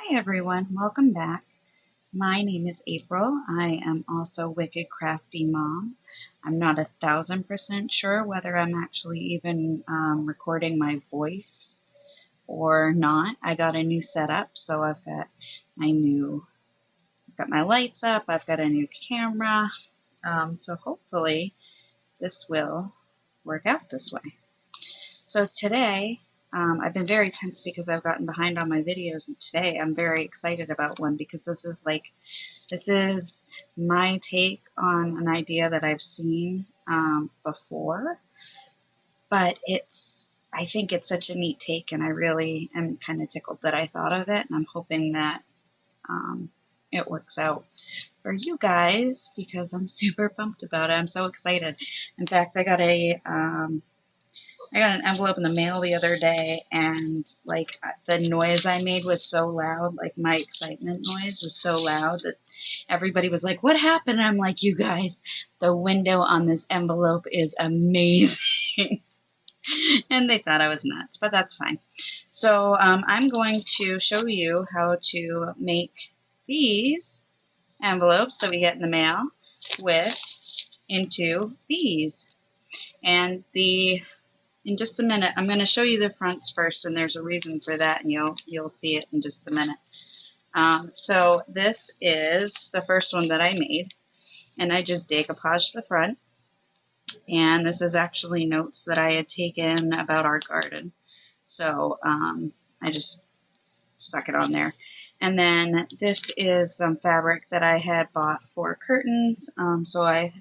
Hi everyone, welcome back. My name is April. I am also Wicked Crafty Mom. I'm not 1,000% sure whether I'm actually even recording my voice or not. I got a new setup, so I've got my lights up, I've got a new camera. So hopefully this will work out this way. So today, I've been very tense because I've gotten behind on my videos, and today I'm very excited about one because this is my take on an idea that I've seen before, but I think it's such a neat take, and I really am kind of tickled that I thought of it, and I'm hoping that it works out for you guys because I'm super pumped about it. I'm so excited. In fact, I got an envelope in the mail the other day, and like the noise I made was so loud, like my excitement noise was so loud that everybody was like, "What happened?" And I'm like, "You guys, the window on this envelope is amazing." And they thought I was nuts, but that's fine. So I'm going to show you how to make these envelopes that we get in the mail with into these. And in just a minute, I'm going to show you the fronts first, and there's a reason for that, and you'll see it in just a minute. So this is the first one that I made, and I just decoupaged the front, and this is actually notes that I had taken about our garden. So I just stuck it on there. And then this is some fabric that I had bought for curtains, so I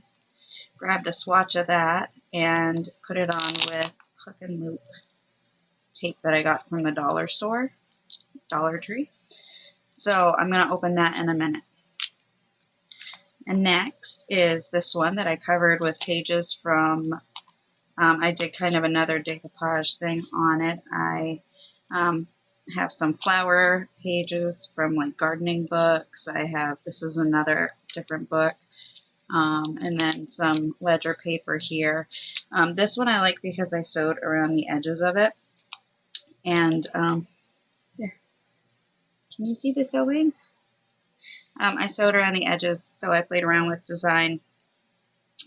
grabbed a swatch of that and put it on with hook and loop tape that I got from the dollar store, Dollar Tree. So I'm going to open that in a minute. And next is this one that I covered with pages from, I did kind of another decoupage thing on it. I have some flower pages from like gardening books. This is another different book. And then some ledger paper here. This one I like because I sewed around the edges of it. And there, can you see the sewing? I sewed around the edges, so I played around with design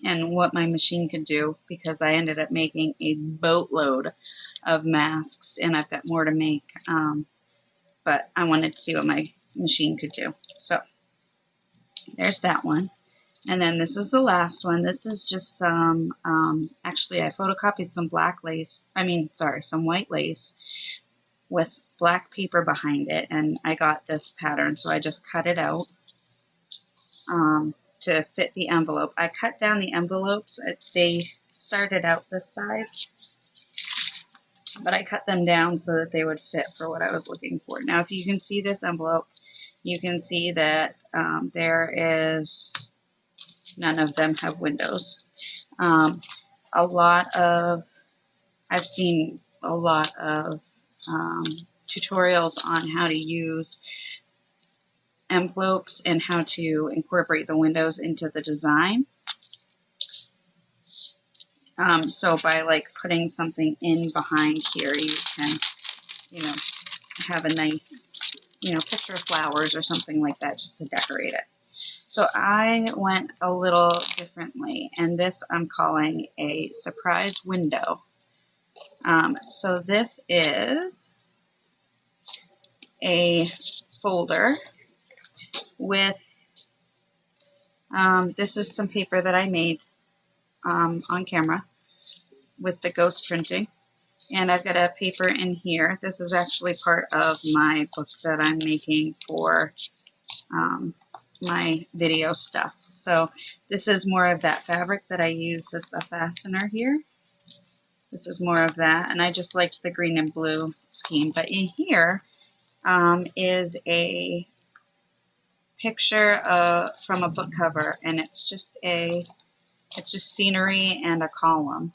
and what my machine could do because I ended up making a boatload of masks, and I've got more to make, but I wanted to see what my machine could do. So there's that one. And then this is the last one. This is just some, actually I photocopied some some white lace with black paper behind it, and I got this pattern, so I just cut it out to fit the envelope. I cut down the envelopes. They started out this size, but I cut them down so that they would fit for what I was looking for. Now, if you can see this envelope, you can see that none of them have windows. I've seen a lot of tutorials on how to use envelopes and how to incorporate the windows into the design. So by like putting something in behind here, you can, have a nice, picture of flowers or something like that just to decorate it. So I went a little differently, and this I'm calling a surprise window. So this is a folder with, this is some paper that I made on camera with the ghost printing. And I've got a paper in here. This is actually part of my book that I'm making for my video stuff. So this is more of that fabric that I use as the fastener here. This is more of that, and I just liked the green and blue scheme. But in here is a picture from a book cover, and it's just scenery and a column.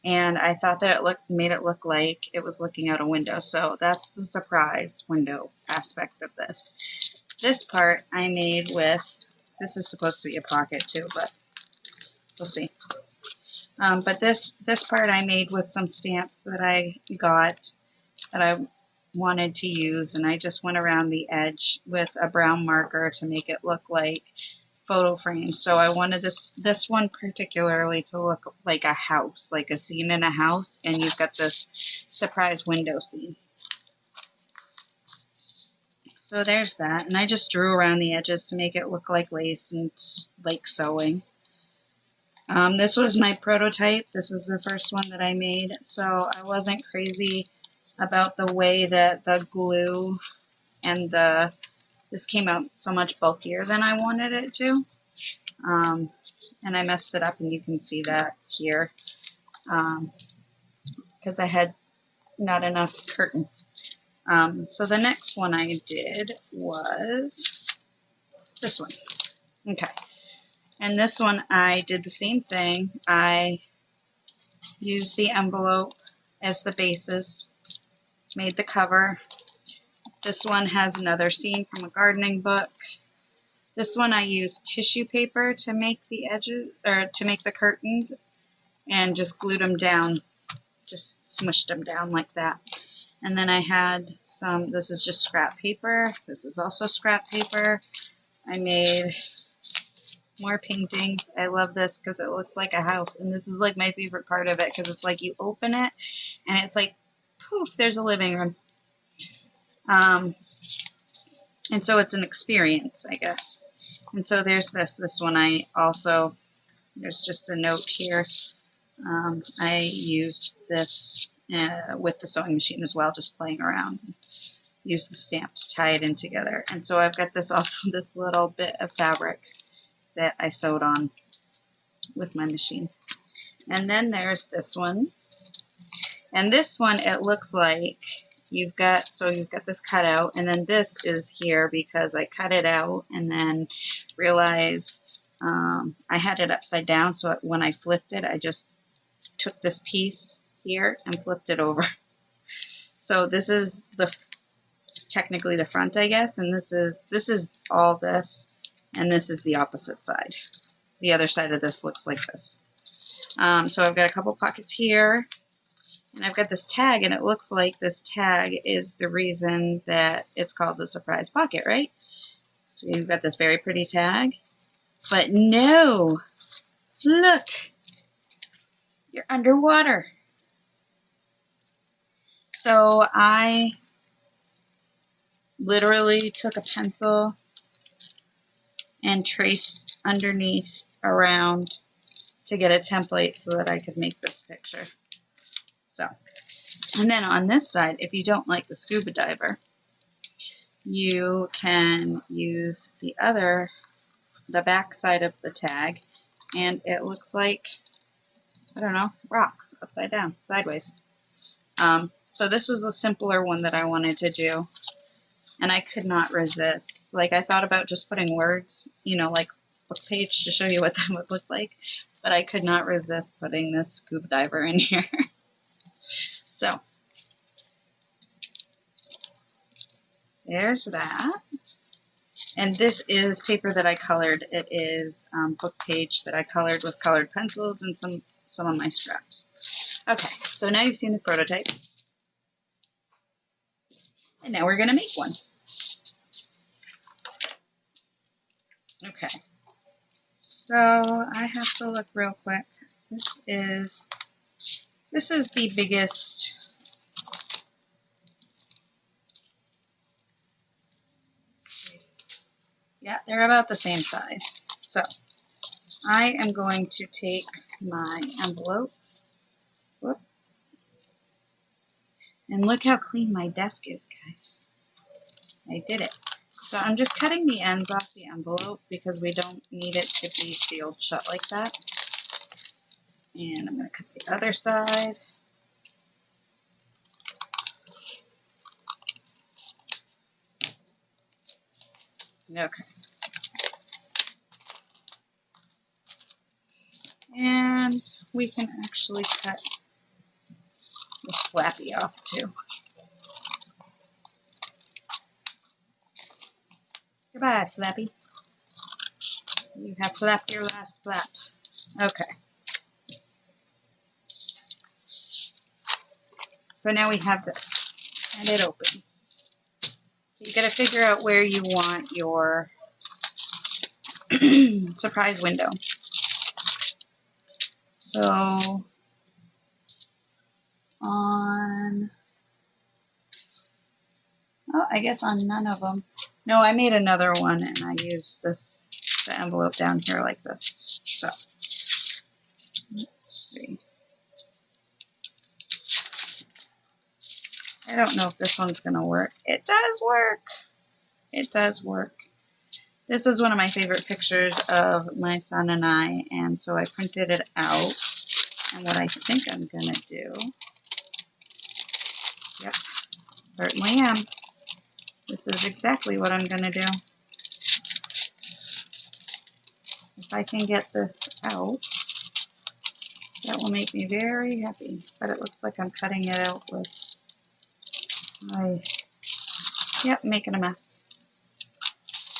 And I thought that made it look like it was looking out a window. So that's the surprise window aspect of this. This part I made with, this is supposed to be a pocket too, but we'll see. But this part I made with some stamps that I got, that I wanted to use, and I just went around the edge with a brown marker to make it look like photo frames. So I wanted this one particularly to look like a house, like a scene in a house, and you've got this surprise window scene. So there's that, and I just drew around the edges to make it look like lace and like sewing. This was my prototype. This is the first one that I made, so I wasn't crazy about the way that the glue and this came out so much bulkier than I wanted it to. And I messed it up, and you can see that here because I had not enough curtain. So the next one I did was this one. Okay. And this one I did the same thing. I used the envelope as the basis, made the cover. This one has another scene from a gardening book. This one I used tissue paper to make the edges, or to make the curtains, and just glued them down, just smushed them down like that. And then I had some, this is just scrap paper. This is also scrap paper. I made more paintings. I love this because it looks like a house. And this is like my favorite part of it, because it's like you open it and it's like, poof, there's a living room. And so it's an experience, I guess. And so there's this one I also, there's just a note here. I used this with the sewing machine as well, just playing around. Use the stamp to tie it in together. And so I've got this also, this little bit of fabric that I sewed on with my machine. And then there's this one. And this one, it looks like you've got this cut out, and then this is here because I cut it out and then realized I had it upside down. So when I flipped it, I just took this piece here and flipped it over. So this is technically the front, I guess, and this is all this, and this is the opposite side. The other side of this looks like this. So I've got a couple pockets here, and I've got this tag, and it looks like this tag is the reason that it's called the surprise pocket, right? So you've got this very pretty tag, but no, look, you're underwater. So I literally took a pencil and traced underneath around to get a template so that I could make this picture. So, and then on this side, if you don't like the scuba diver, you can use the back side of the tag, and it looks like, I don't know, rocks upside down, sideways. So this was a simpler one that I wanted to do, and I could not resist. Like, I thought about just putting words, you know, like book page to show you what that would look like, but I could not resist putting this scuba diver in here. So there's that. And this is paper that I colored. It is book page that I colored with colored pencils and some of my scraps. Okay, so now you've seen the prototype. And now we're going to make one. Okay, so I have to look real quick. This is the biggest. Yeah, they're about the same size. So I am going to take my envelope. Whoop. And look how clean my desk is, guys. I did it. So I'm just cutting the ends off the envelope because we don't need it to be sealed shut like that. And I'm going to cut the other side. Okay. And we can actually cut this flappy off too. Goodbye, Flappy. You have flapped your last flap. Okay. So now we have this. and it opens. So you got to figure out where you want your surprise window. So on, oh, I guess on none of them. No, I made another one and I used this, the envelope down here like this. So let's see. I don't know if this one's going to work. It does work. It does work. This is one of my favorite pictures of my son and I, and so I printed it out. And what I think I'm going to do, yep, certainly am. This is exactly what I'm going to do. If I can get this out, that will make me very happy. But it looks like I'm cutting it out with my, yep, making a mess.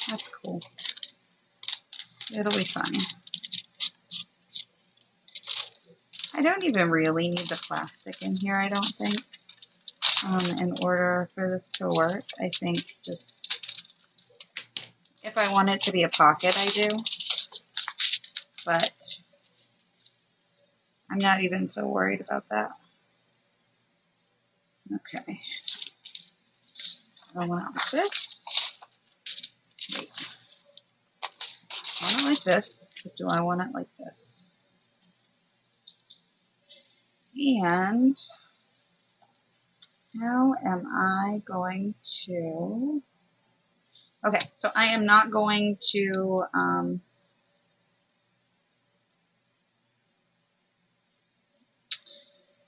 That's cool. It'll be fine. I don't even really need the plastic in here, I don't think, in order for this to work. I think just, if I want it to be a pocket, I do. But I'm not even so worried about that. Okay. I want it like this. Wait. I want it like this, but do I want it like this? And how am I going to... Okay, so I am not going to...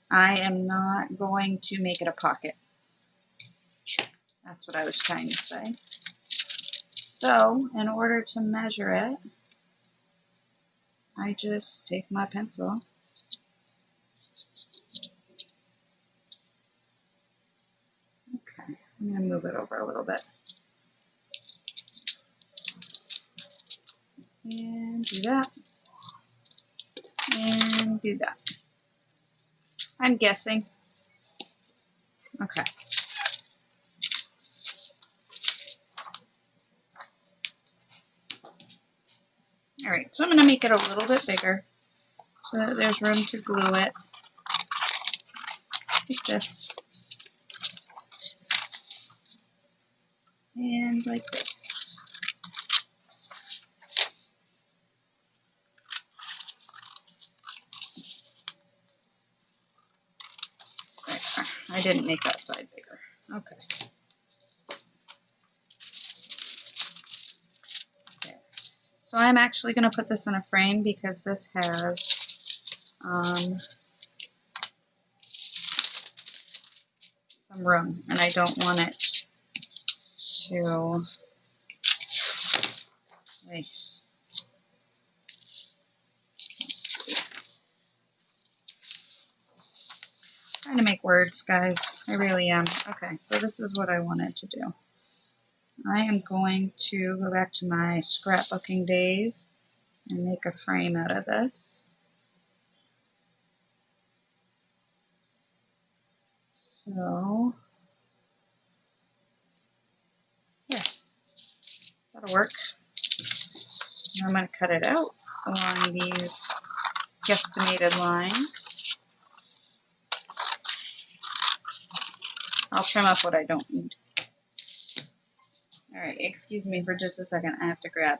I am not going to make it a pocket. That's what I was trying to say. So, in order to measure it, I just take my pencil okay, I'm going to move it over a little bit. And do that. And do that. I'm guessing. Okay. All right, so I'm going to make it a little bit bigger so that there's room to glue it like this and like this. There. I didn't make that side bigger. Okay. There. So I'm actually going to put this in a frame because this has some room, and I don't want it to... Wait. Trying to make words, guys. I really am. Okay, so this is what I wanted to do. I am going to go back to my scrapbooking days and make a frame out of this. So, yeah, that'll work. And I'm going to cut it out along these guesstimated lines. I'll trim up what I don't need. All right, excuse me for just a second. I have to grab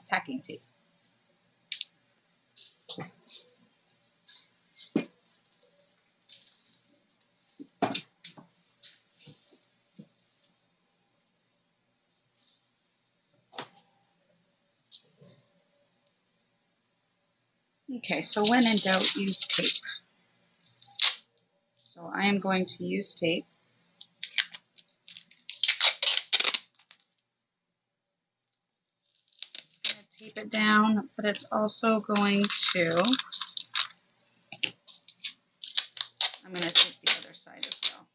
packing tape. Okay, so when in doubt, use tape. So I am going to use tape. I'm going to tape it down, but it's also going to... I'm going to tape the other side as well.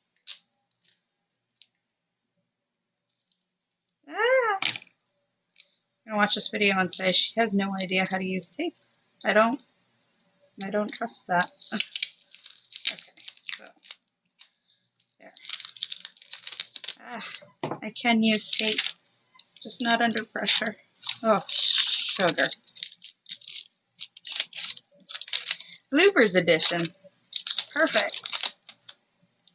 Ah! I'm going to watch this video and say she has no idea how to use tape. I don't trust that. Okay, so there. I can use tape, just not under pressure. Oh, sugar. Bloopers edition. Perfect.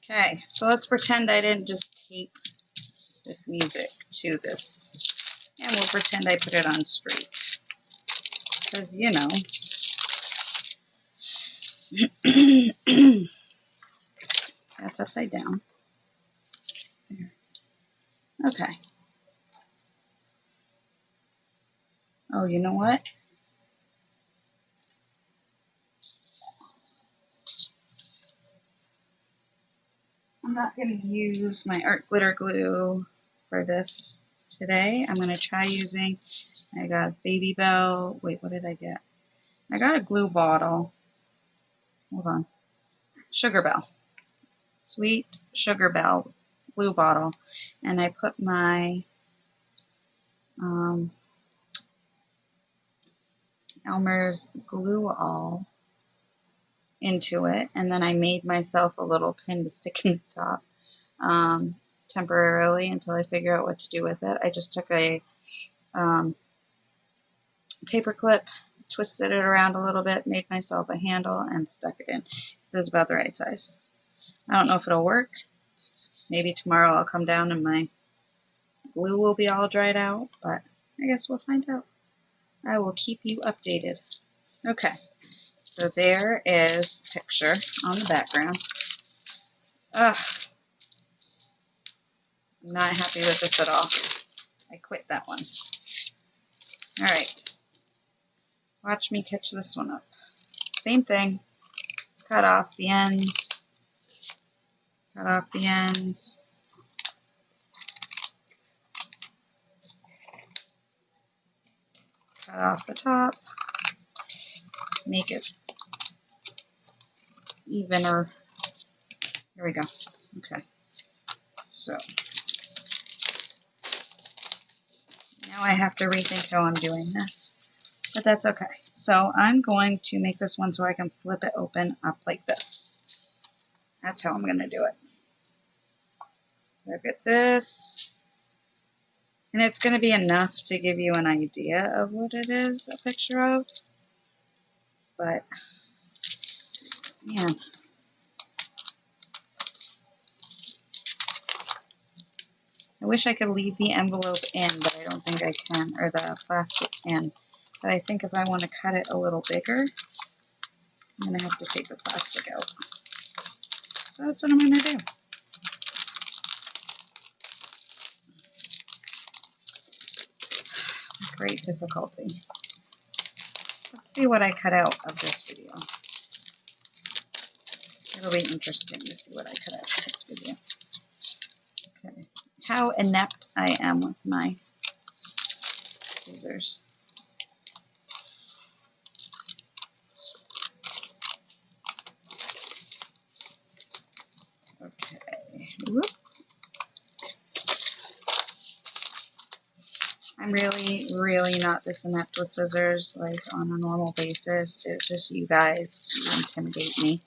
Okay, so let's pretend I didn't just tape this music to this. And we'll pretend I put it on straight. Because, you know. That's upside down. There. Okay. Oh, you know what? I'm not going to use my art glitter glue for this today. I'm going to try using, I got Baby Bell. Wait, what did I get? I got a glue bottle. Hold on. Sugar Bell. Sweet Sugar Bell glue bottle. And I put my Elmer's Glue All into it. And then I made myself a little pin to stick in the top. Temporarily until I figure out what to do with it. I just took a paper clip, twisted it around a little bit, made myself a handle, and stuck it in. So it's about the right size. I don't know if it'll work. Maybe tomorrow I'll come down and my glue will be all dried out, but I guess we'll find out. I will keep you updated. Okay, so there is the picture on the background. Ugh. I'm not happy with this at all. I quit that one. All right. Watch me catch this one up. Same thing. Cut off the ends. Cut off the ends. Cut off the top. Make it evener. Here we go. Okay. So now I have to rethink how I'm doing this. But that's okay. So I'm going to make this one so I can flip it open up like this. That's how I'm going to do it. So I've got this. And it's going to be enough to give you an idea of what it is a picture of. But, man. I wish I could leave the envelope in, but I don't think I can, or the plastic in. But I think if I want to cut it a little bigger, I'm going to have to take the plastic out. So that's what I'm going to do. Great difficulty. Let's see what I cut out of this video. It'll be interesting to see what I cut out of this video. Okay. How inept I am with my scissors. Okay. Whoop. I'm really not this inept with scissors, like on a normal basis. It's just you guys intimidate me.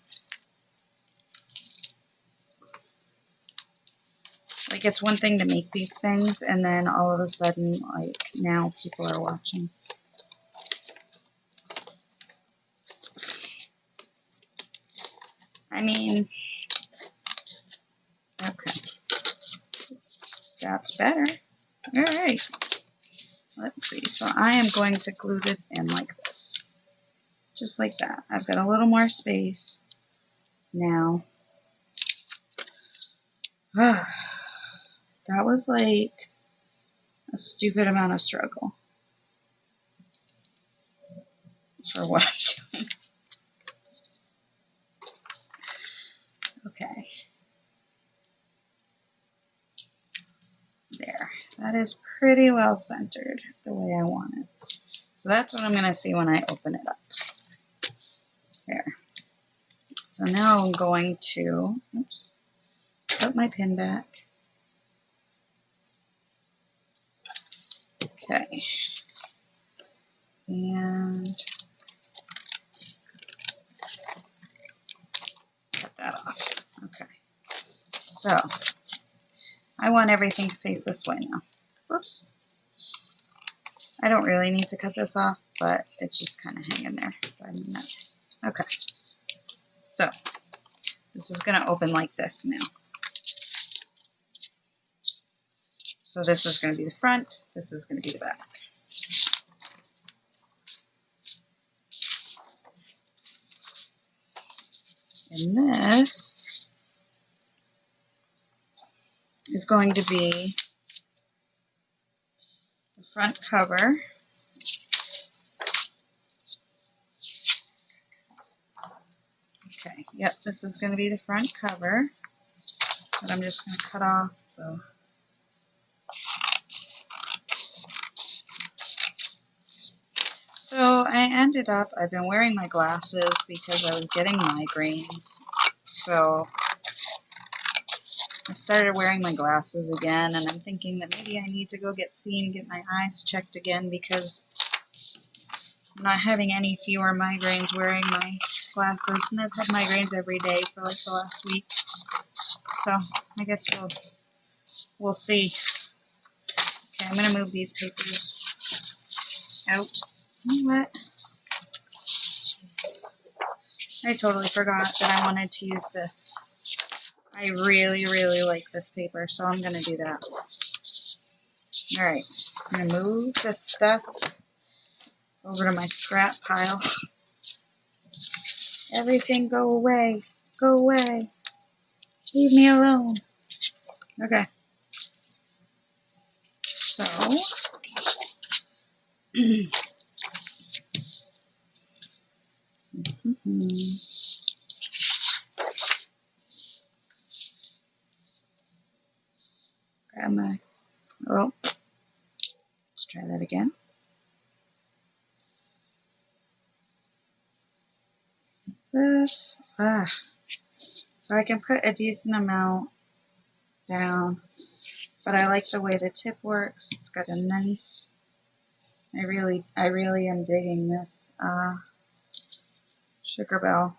Like, it's one thing to make these things, and then all of a sudden, like, now people are watching. I mean, okay. That's better. All right. Let's see. So I am going to glue this in like this. Just like that. I've got a little more space now. That was like a stupid amount of struggle for what I'm doing. Okay. There. That is pretty well centered the way I want it. So that's what I'm going to see when I open it up. There. So now I'm going to, oops, put my pin back. Okay. And cut that off. Okay. So I want everything to face this way now. Whoops. I don't really need to cut this off, but it's just kind of hanging there by my nuts. Okay. So this is going to open like this now. So this is going to be the front. This is going to be the back. And this is going to be the front cover. Okay, yep, this is going to be the front cover. But I'm just going to cut off the... So I ended up, I've been wearing my glasses because I was getting migraines. So I started wearing my glasses again, and I'm thinking that maybe I need to go get seen, get my eyes checked again, because I'm not having any fewer migraines wearing my glasses, and I've had migraines every day for like the last week. So I guess we'll see. Okay, I'm gonna move these papers out. You know what? Jeez. I totally forgot that I wanted to use this. I really, really like this paper, so I'm gonna do that. Alright, I'm gonna move this stuff over to my scrap pile. Everything go away. Go away. Leave me alone. Okay. So, grab my, oh, let's try that again. This, so I can put a decent amount down, but I like the way the tip works. It's got a nice, I really am digging this Sugar Belle.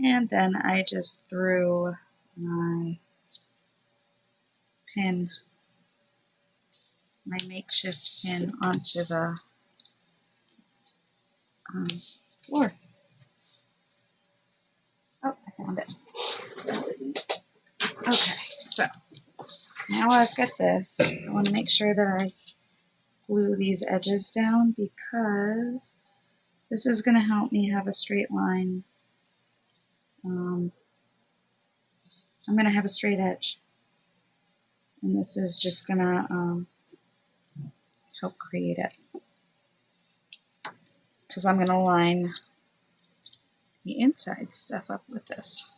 And then I just threw my pin, my makeshift pin, onto the floor. Oh, I found it. Okay, so now I've got this. I want to make sure that I glue these edges down because this is going to help me have a straight line. I'm going to have a straight edge. And this is just going to help create it. Because I'm going to line the inside stuff up with this.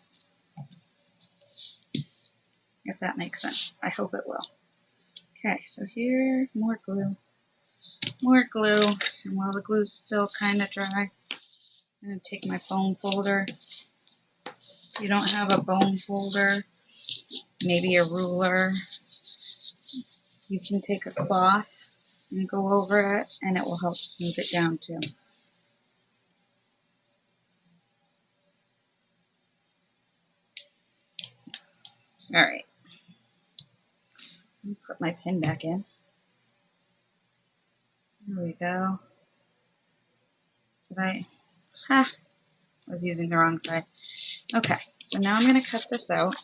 If that makes sense. I hope it will. Okay, so here, more glue. More glue. And while the glue's still kind of dry, I'm going to take my bone folder. If you don't have a bone folder, maybe a ruler, you can take a cloth and go over it, and it will help smooth it down too. Alright. Put my pin back in. There we go. Did I? Ha! I was using the wrong side. Okay, so now I'm going to cut this out.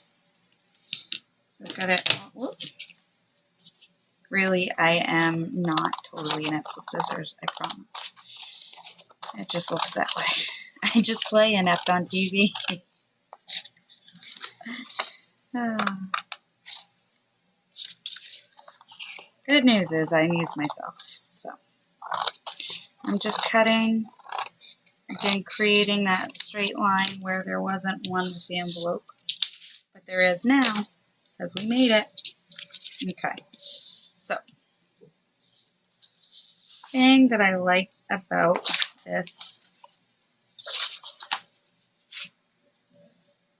So I've got it. Whoop. Really, I am not totally inept with scissors, I promise. It just looks that way. I just play inept on TV. Good news is I amuse myself. So I'm just cutting, again, creating that straight line where there wasn't one with the envelope. But there is now, because we made it. Okay, so thing that I liked about this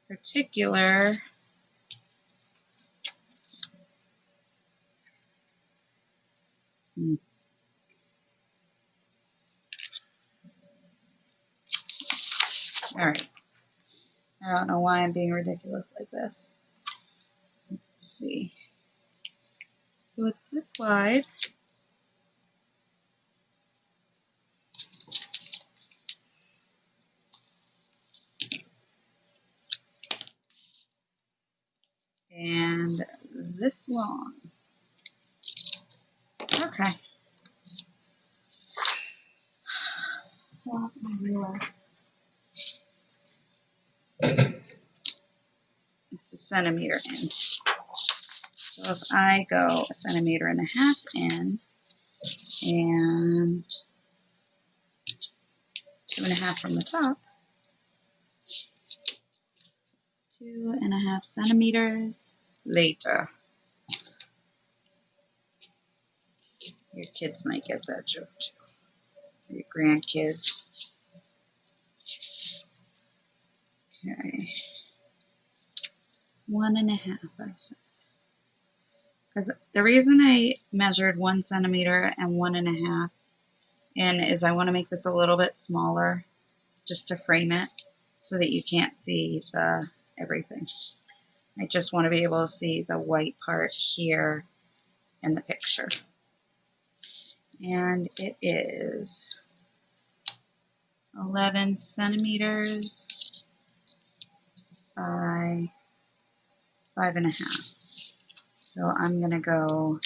particular all right, I don't know why I'm being ridiculous like this. Let's see. So it's this wide. And this long. Okay. Lost my ruler. It's a centimeter in. So if I go 1.5 centimeters in and 2.5 from the top, 2.5 centimeters later. Your kids might get that joke too. Your grandkids. Okay. 1.5, I said. Because the reason I measured 1 centimeter and 1.5 in is I want to make this a little bit smaller just to frame it so that you can't see the everything. I just want to be able to see the white part here in the picture. And it is 11 centimeters by 5.5. So I'm going to go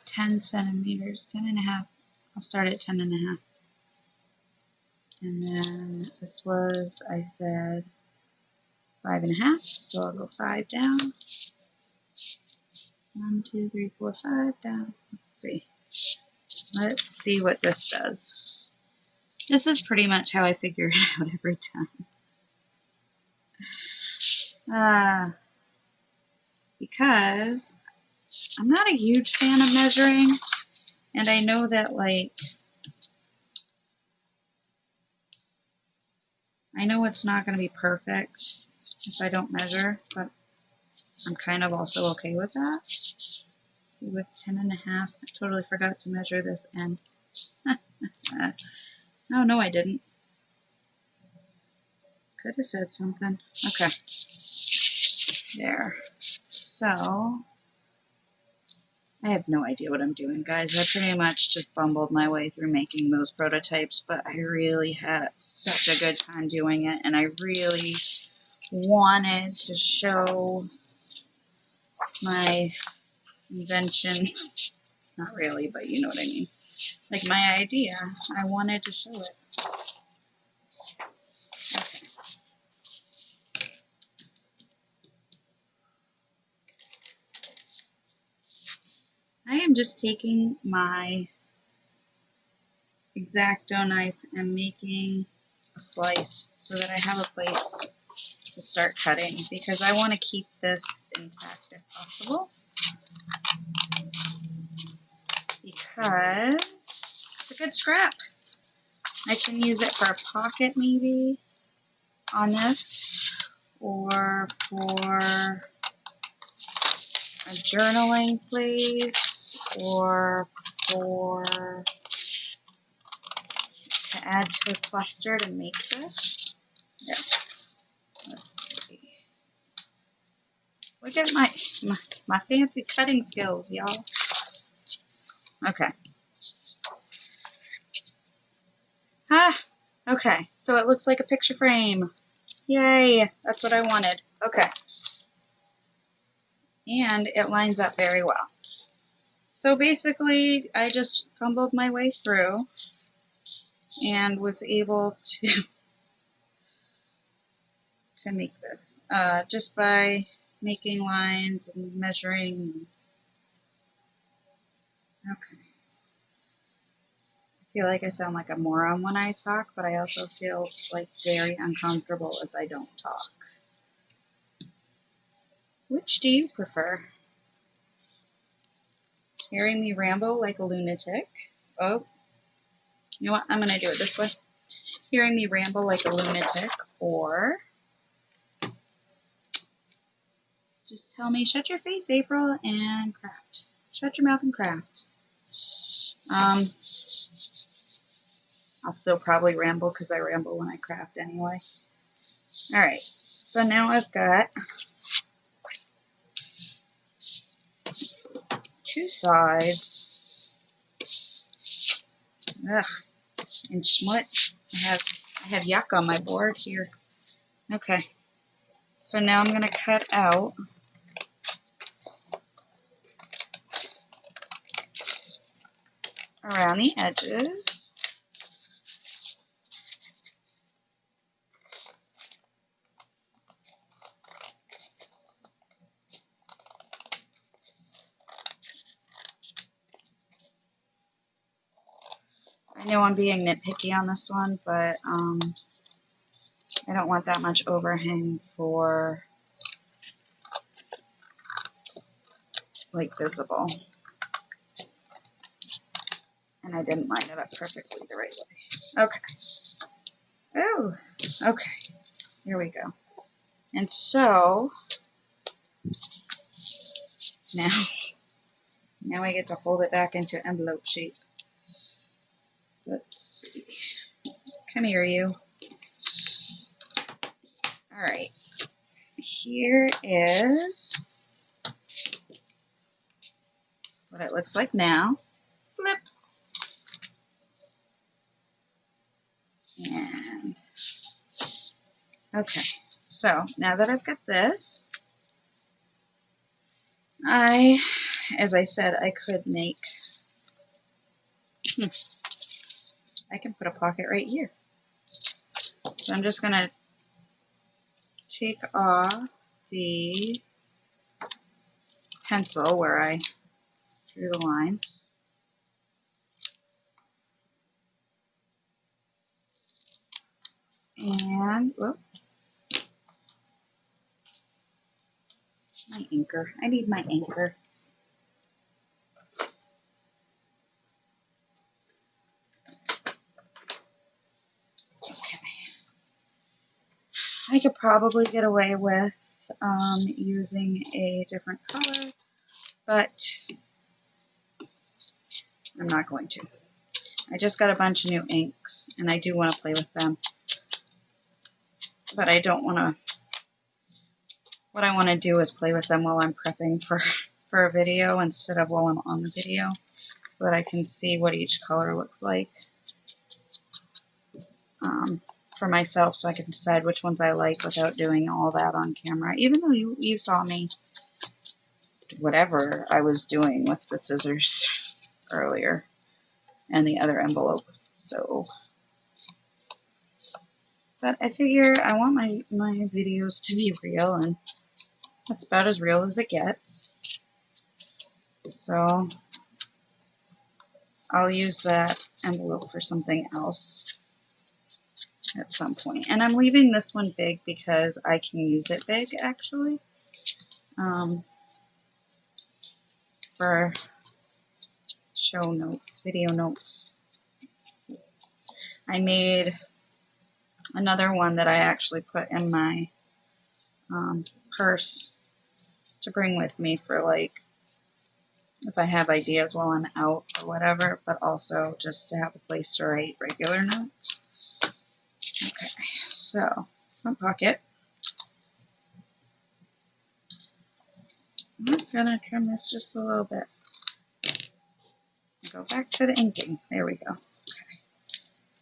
10 centimeters, 10.5. I'll start at 10.5. And then this was, I said, 5.5. So I'll go 5 down. 1, 2, 3, 4, 5 down. Let's see. Let's see what this does. This is pretty much how I figure it out every time. Because I'm not a huge fan of measuring, and I know that, like, I know it's not going to be perfect if I don't measure, but I'm kind of also okay with that. Let's see, with 10.5, I totally forgot to measure this end. Oh, no, I didn't. Could have said something. Okay. There. So, I have no idea what I'm doing, guys. I pretty much just bumbled my way through making those prototypes, but I really had such a good time doing it, and I really wanted to show my invention. Not really, but you know what I mean. Like my idea. I wanted to show it. Okay. I am just taking my X-Acto knife and making a slice so that I have a place to start cutting, because I want to keep this intact if possible, because it's a good scrap. I can use it for a pocket maybe on this, or for a journaling place, or for to add to a cluster to make this. Yeah. Let's see. Look at my fancy cutting skills, y'all. Okay. Okay. So it looks like a picture frame. Yay. That's what I wanted. Okay. And it lines up very well. So basically, I just fumbled my way through and was able to make this just by making lines and measuring. Okay. I feel like I sound like a moron when I talk, but I also feel like very uncomfortable if I don't talk. Which do you prefer? Hearing me ramble like a lunatic? Oh, you know what? I'm going to do it this way. Hearing me ramble like a lunatic, or just tell me, shut your face, April, and craft. Shut your mouth and craft. I'll still probably ramble because I ramble when I craft anyway. Alright, so now I've got 2 sides. Ugh, and schmutz. I have yuck on my board here. Okay, so now I'm going to cut out around the edges. I know I'm being nitpicky on this one, but I don't want that much overhang for like visible. And I didn't line it up perfectly the right way. Okay. Oh, okay. Here we go. And so now I get to hold it back into envelope shape. Let's see. Come here, you. All right. Here is what it looks like now. Flip. And okay. So now that I've got this, as I said, I could make, I can put a pocket right here. So I'm just going to take off the pencil where I drew the lines. And, whoop, my anchor. I need my anchor. Okay. I could probably get away with using a different color, but I'm not going to. I just got a bunch of new inks, and I do want to play with them. But I don't want to, what I want to do is play with them while I'm prepping for a video instead of while I'm on the video, so that I can see what each color looks like for myself, so I can decide which ones I like without doing all that on camera. Even though you saw me, whatever I was doing with the scissors earlier and the other envelope. So, but I figure I want my videos to be real, and that's about as real as it gets. So I'll use that envelope for something else at some point. And I'm leaving this one big because I can use it big, actually, for show notes, video notes. I made another one that I actually put in my purse to bring with me for, like, if I have ideas while I'm out or whatever, but also just to have a place to write regular notes. Okay, so front pocket. I'm gonna trim this just a little bit. Go back to the inking. There we go. Okay,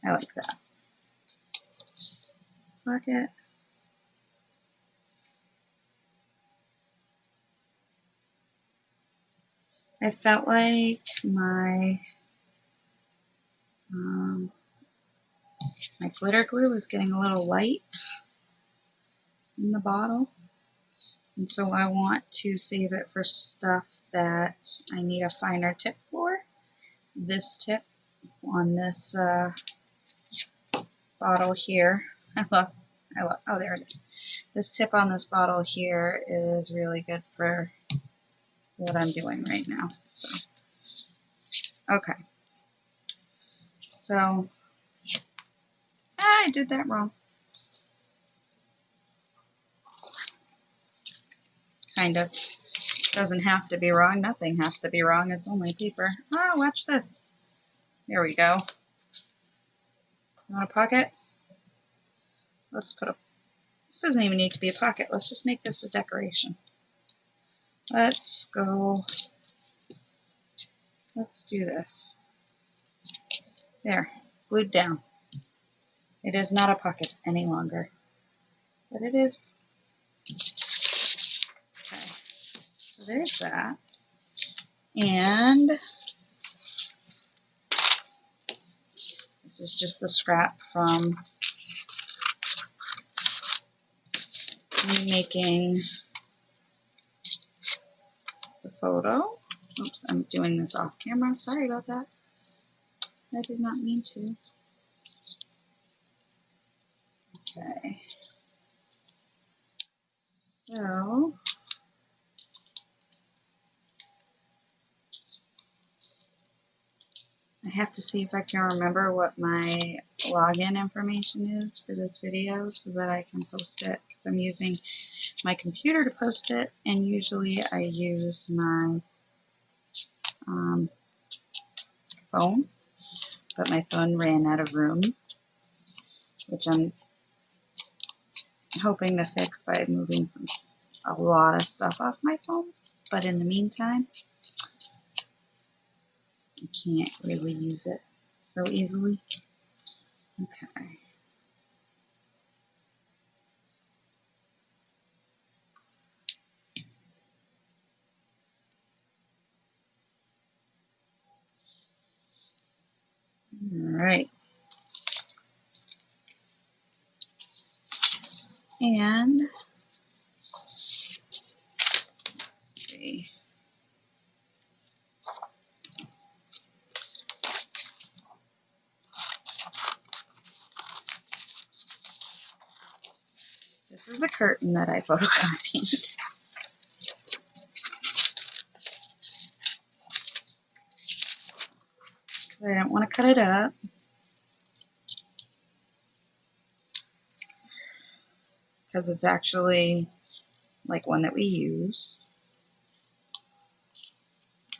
I like that. Pocket. I felt like my glitter glue was getting a little light in the bottle, and so I want to save it for stuff that I need a finer tip for. This tip on this bottle here, oh, there it is. This tip on this bottle here is really good for what I'm doing right now. So, okay. So, I did that wrong. Kind of. Doesn't have to be wrong. Nothing has to be wrong. It's only paper. Oh, watch this. There we go. You want a pocket? Let's put a, this doesn't even need to be a pocket. Let's just make this a decoration. Let's go, let's do this. There, glued down. It is not a pocket any longer, but it is. Okay, so there's that. And this is just the scrap from me making the photo. Oops, I'm doing this off camera. Sorry about that. I did not mean to. Okay. So I have to see if I can remember what my login information is for this video so that I can post it, because I'm using my computer to post it, and usually I use my phone, but my phone ran out of room, which I'm hoping to fix by moving a lot of stuff off my phone. But in the meantime, I can't really use it so easily. Okay. All right. And let's see. This is a curtain that I photocopied. I don't want to cut it up. Because it's actually like one that we use.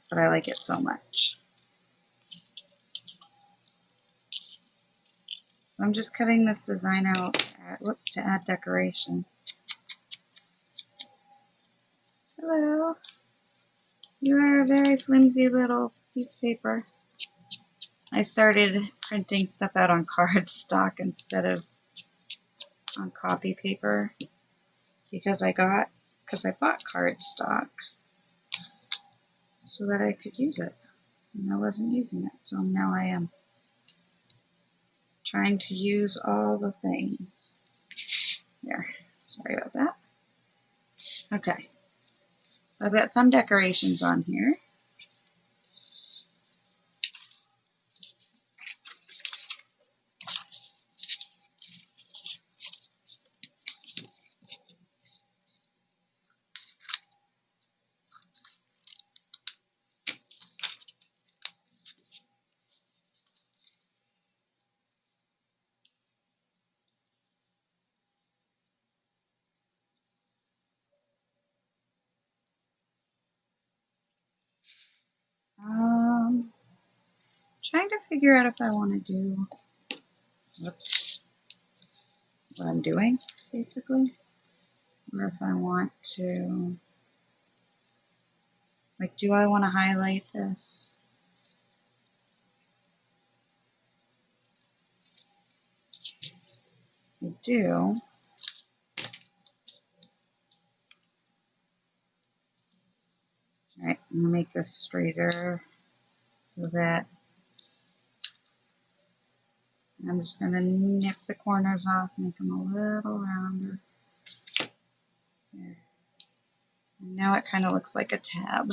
But I like it so much. So I'm just cutting this design out to add decoration. Hello. You are a very flimsy little piece of paper. I started printing stuff out on cardstock instead of on copy paper because I bought cardstock so that I could use it. And I wasn't using it, so now I am trying to use all the things. There. Sorry about that. Okay. So I've got some decorations on here. Trying to figure out if I want to do, whoops, what I'm doing, basically. Or if I want to, like, do I want to highlight this? I do. All right, I'm going to make this straighter so that I'm just going to nip the corners off, make them a little rounder. There. And now it kind of looks like a tab.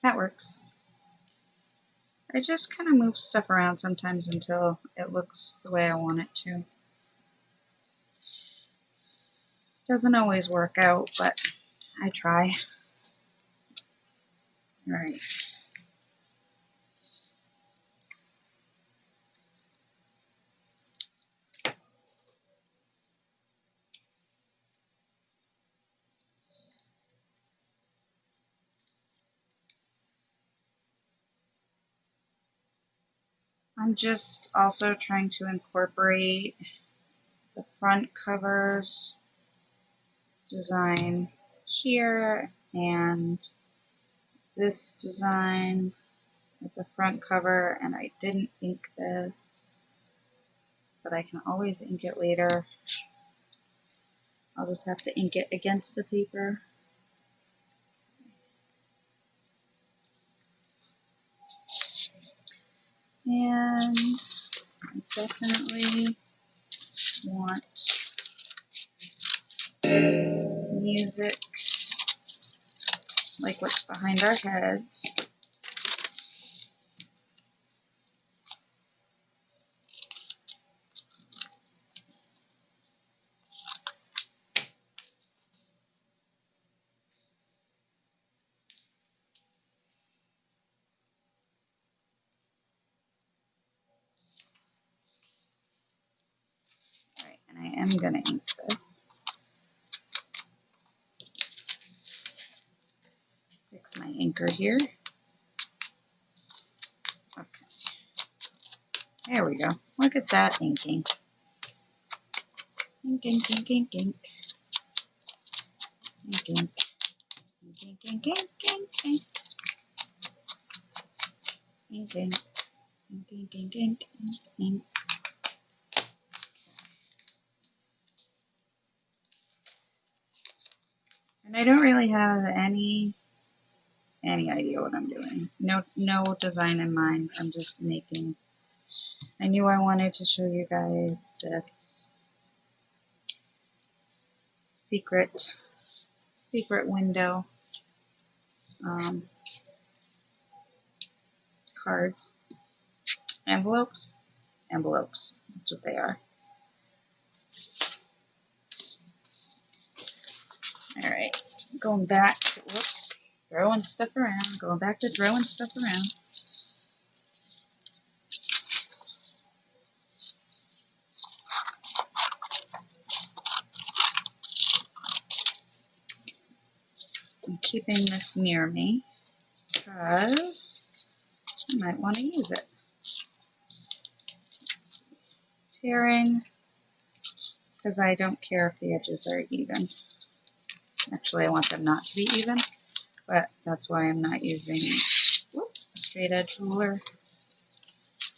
That works. I just kind of move stuff around sometimes until it looks the way I want it to. Doesn't always work out, but I try. All right. I'm just also trying to incorporate the front covers design here and this design with the front cover, and I didn't ink this, but I can always ink it later. I'll just have to ink it against the paper. And I definitely want music like what's behind our heads. Alright, and I am going to ink this. Fix my inker here. Okay. There we go. Look at that inking. Ink, ink, ink, ink, ink. Ink, ink. Ink, ink, ink, ink, ink. Ink, ink. Ink, ink, ink, ink, ink, ink. And I don't really have any idea what I'm doing. No design in mind. I'm just making. I knew I wanted to show you guys this secret window cards, envelopes. That's what they are. All right, going back to, whoops, throwing stuff around. Going back to throwing stuff around. I'm keeping this near me because I might want to use it. Tearing, because I don't care if the edges are even. Actually, I want them not to be even, but that's why I'm not using a straight edge ruler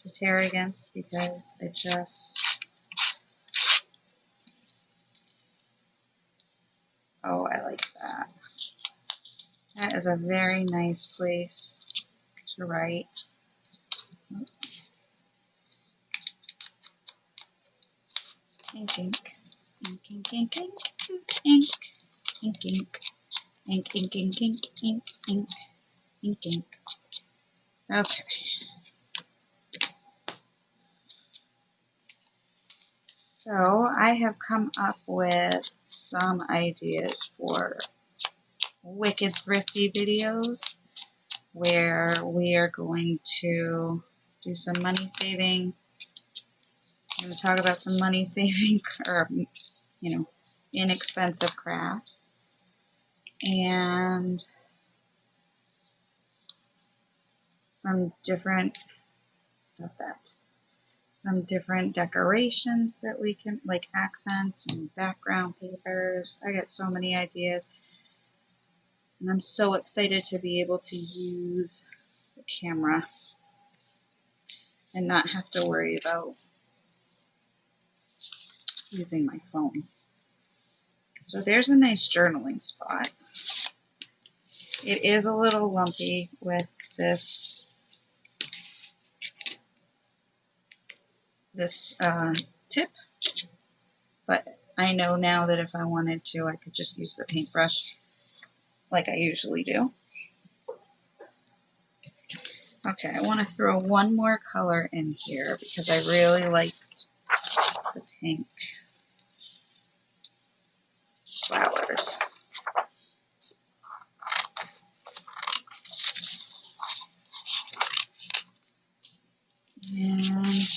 to tear against, because I just, oh, I like that. That is a very nice place to write. Ink, ink, ink, ink, ink, ink, ink, ink, ink, ink, ink, ink, ink, ink, ink, ink, ink. Okay. So I have come up with some ideas for Wicked Thrifty videos where we are going to do some money saving. I'm going to talk about some money saving or, inexpensive crafts. And some different decorations that we can, like accents and background papers. I got so many ideas. And I'm so excited to be able to use the camera and not have to worry about using my phone. So there's a nice journaling spot. It is a little lumpy with this tip, but I know now that if I wanted to, I could just use the paintbrush like I usually do. Okay, I want to throw one more color in here because I really liked the pink flowers. And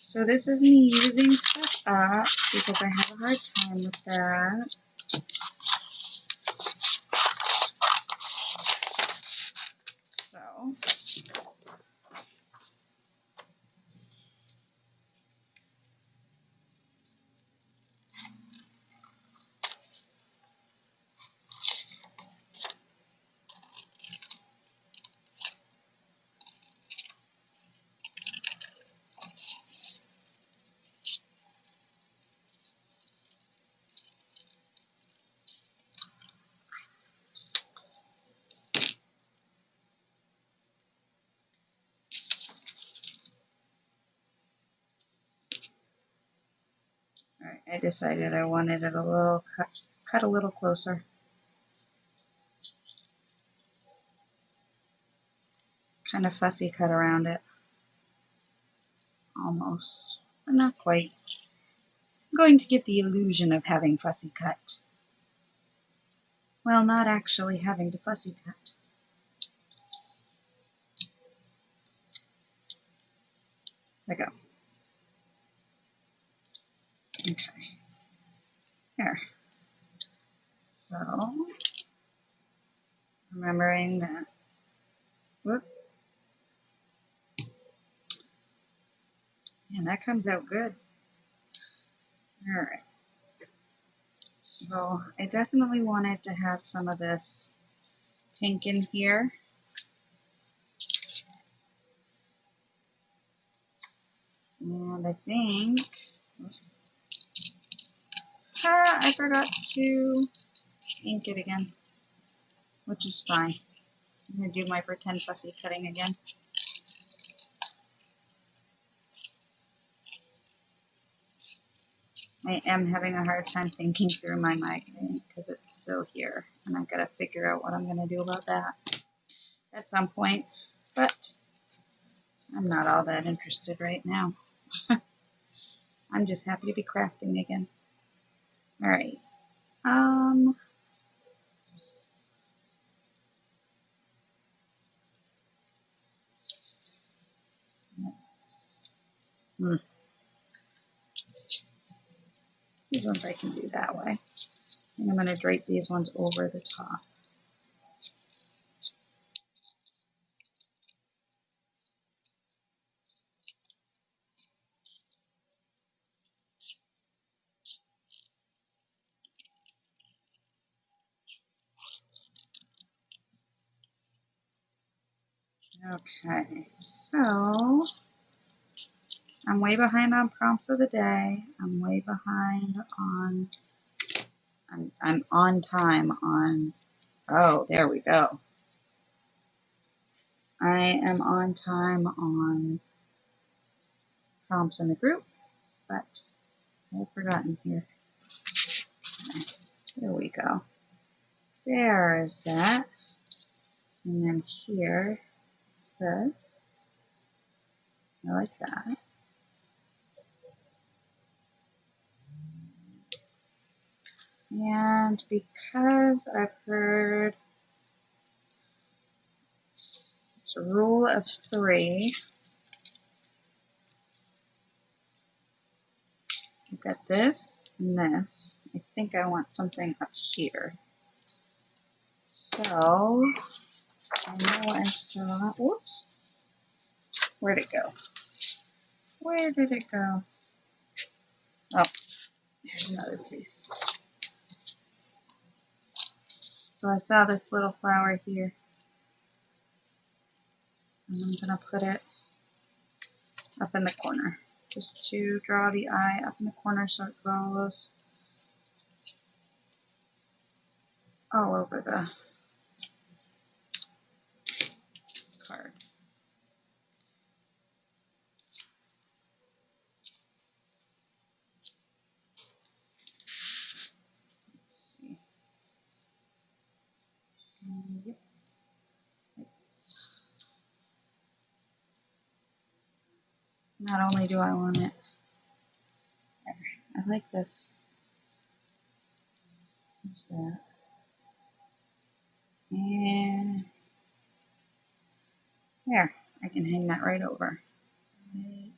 so this is me using stuff up because I have a hard time with that. So I decided I wanted it a little cut a little closer. Kind of fussy cut around it. Almost, but not quite. I'm going to give the illusion of having fussy cut. Well, not actually having to fussy cut. There we go. Okay. There. So, remembering that. Whoop. Man, that comes out good. Alright. So, I definitely wanted to have some of this pink in here. And I think, oops. I forgot to ink it again, which is fine. I'm going to do my pretend fussy cutting again. I am having a hard time thinking through my migraine because it's still here, and I've got to figure out what I'm going to do about that at some point, but I'm not all that interested right now. I'm just happy to be crafting again. All right. These ones I can do that way. And I'm going to drape these ones over the top. Okay, so I'm way behind on prompts of the day. I'm way behind on, I'm on time on, oh, there we go. I am on time on prompts in the group, but I've forgotten here. There we go. There is that. And then here is this. I like that. And because I've heard it's a rule of 3, I've got this and this. I think I want something up here. So I know I saw, whoops, where'd it go? Where did it go? Oh, here's another piece. So I saw this little flower here, and I'm gonna put it up in the corner, just to draw the eye up in the corner so it goes all over the card. Let's see. Yep. Not only do I want it, I like this. There's that. And there, I can hang that right over. Like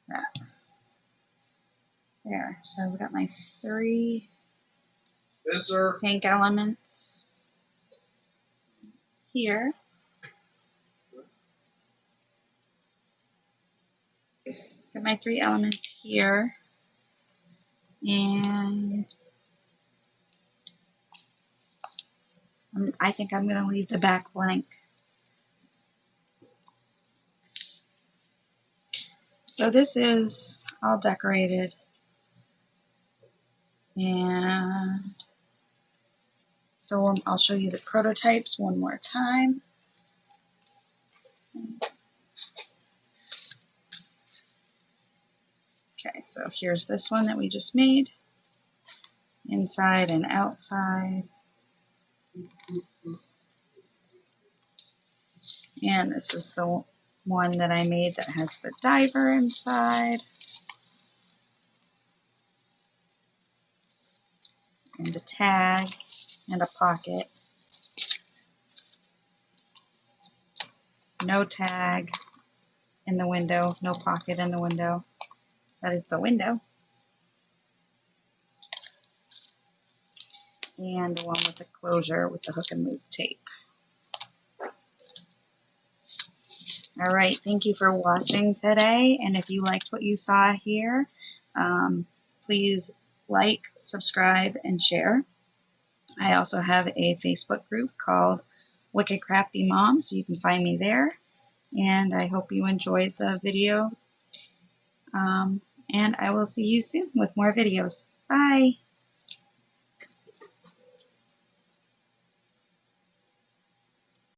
that. There. So I've got my 3 pink elements here. Got my 3 elements here. And I think I'm going to leave the back blank. So this is all decorated. And so I'll show you the prototypes one more time. Okay, so here's this one that we just made, inside and outside. And this is the one that I made that has the diver inside. And a tag and a pocket. No tag in the window, no pocket in the window, but it's a window. And the one with the closure with the hook and loop tape. All right, thank you for watching today. And if you liked what you saw here, please like, subscribe, and share. I also have a Facebook group called Wicked Crafty Mom, so you can find me there. And I hope you enjoyed the video. And I will see you soon with more videos. Bye.